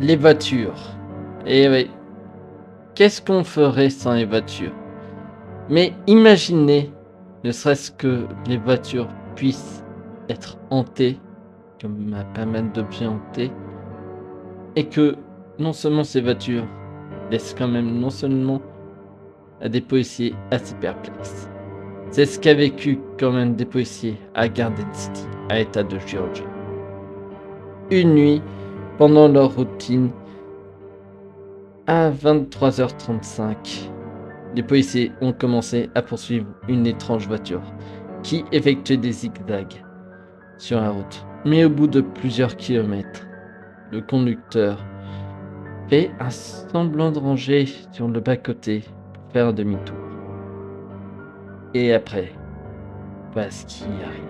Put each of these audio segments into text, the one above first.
Les voitures. Et oui, qu'est-ce qu'on ferait sans les voitures? Mais imaginez, ne serait-ce que les voitures puissent être hantées, comme pas mal d'objets hantés, et que non seulement ces voitures laissent quand même non seulement à des policiers assez perplexes. C'est ce qu'a vécu quand même des policiers à Garden City, à l'état de Géorgie. Une nuit, pendant leur routine, à 23h35, les policiers ont commencé à poursuivre une étrange voiture qui effectuait des zigzags sur la route. Mais au bout de plusieurs kilomètres, le conducteur fait un semblant de ranger sur le bas-côté pour faire un demi-tour. Et après, voilà ce qui arrive.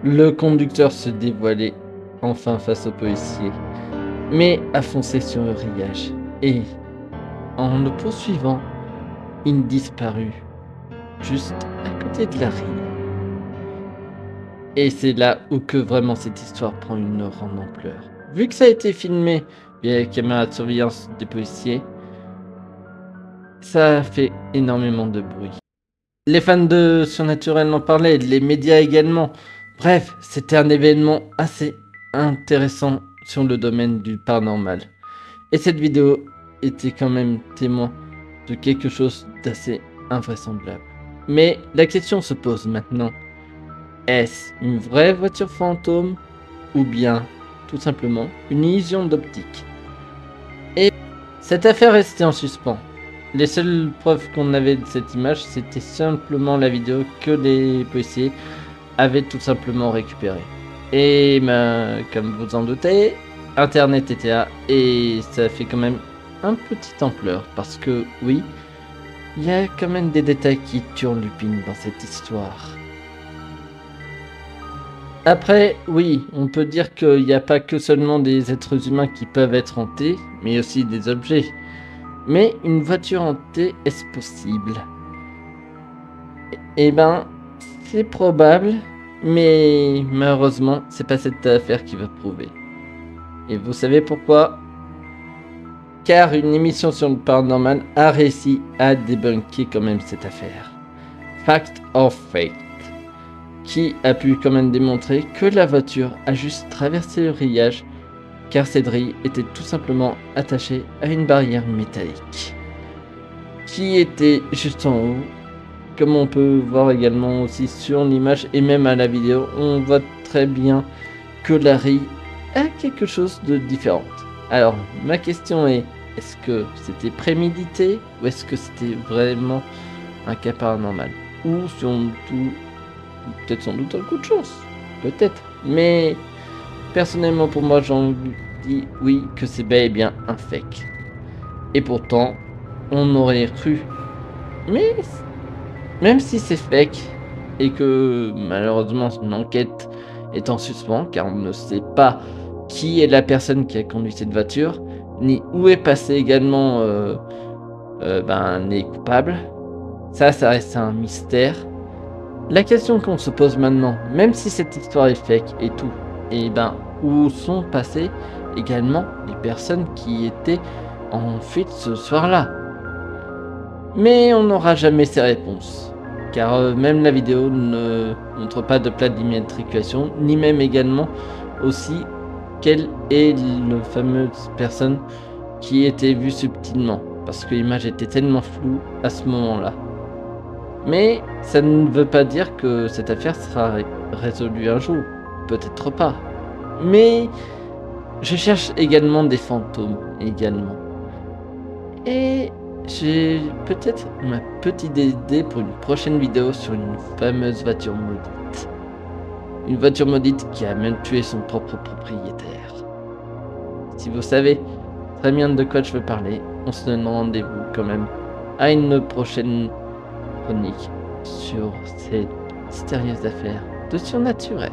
Le conducteur se dévoilait enfin face au policier, mais a foncé sur le grillage. Et, en le poursuivant, il disparut juste à côté de la rue. Et c'est là où que vraiment cette histoire prend une grande ampleur. Vu que ça a été filmé via les caméras de surveillance des policiers, ça a fait énormément de bruit. Les fans de Surnaturel en parlaient, les médias également. Bref, c'était un événement assez intéressant sur le domaine du paranormal. Et cette vidéo était quand même témoin de quelque chose d'assez invraisemblable. Mais la question se pose maintenant. Est-ce une vraie voiture fantôme ou bien tout simplement une illusion d'optique? Et cette affaire restait en suspens. Les seules preuves qu'on avait de cette image, c'était simplement la vidéo que les policiers avaient tout simplement récupérée. Et ben, comme vous en doutez, Internet était là et ça fait quand même un petite ampleur parce que oui, il y a quand même des détails qui turlupinent dans cette histoire. Après, oui, on peut dire qu'il n'y a pas que seulement des êtres humains qui peuvent être hantés, mais aussi des objets. Mais une voiture hantée, est-ce possible? Eh ben, c'est probable, mais malheureusement, c'est pas cette affaire qui va prouver. Et vous savez pourquoi? Car une émission sur le paranormal a réussi à débunker quand même cette affaire. Fact or Fake, qui a pu quand même démontrer que la voiture a juste traversé le grillage car cette grille était tout simplement attachée à une barrière métallique qui était juste en haut. Comme on peut voir également aussi sur l'image et même à la vidéo, on voit très bien que la grille a quelque chose de différent. Alors ma question est, est-ce que c'était prémédité ou est-ce que c'était vraiment un cas paranormal? Ou surtout, peut-être sans doute un coup de chance, peut-être. Mais personnellement pour moi j'en dis oui que c'est bel et bien un fake. Et pourtant on aurait cru. Mais même si c'est fake et que malheureusement une enquête est en suspens car on ne sait pas qui est la personne qui a conduit cette voiture, ni où est passé également les coupables. Ça reste un mystère. La question qu'on se pose maintenant, même si cette histoire est fake et tout, et où sont passées également les personnes qui étaient en fuite ce soir-là? Mais on n'aura jamais ces réponses, car même la vidéo ne montre pas de plaque d'immatriculation, ni même également aussi quelle est la fameuse personne qui était vue subtilement, parce que l'image était tellement floue à ce moment-là. Mais ça ne veut pas dire que cette affaire sera résolue un jour, peut-être pas. Mais je cherche également des fantômes, également. Et j'ai peut-être ma petite idée pour une prochaine vidéo sur une fameuse voiture maudite. Une voiture maudite qui a même tué son propre propriétaire. Si vous savez très bien de quoi je veux parler, on se donne rendez-vous quand même à une prochaine chronique sur ces mystérieuses affaires de surnaturel.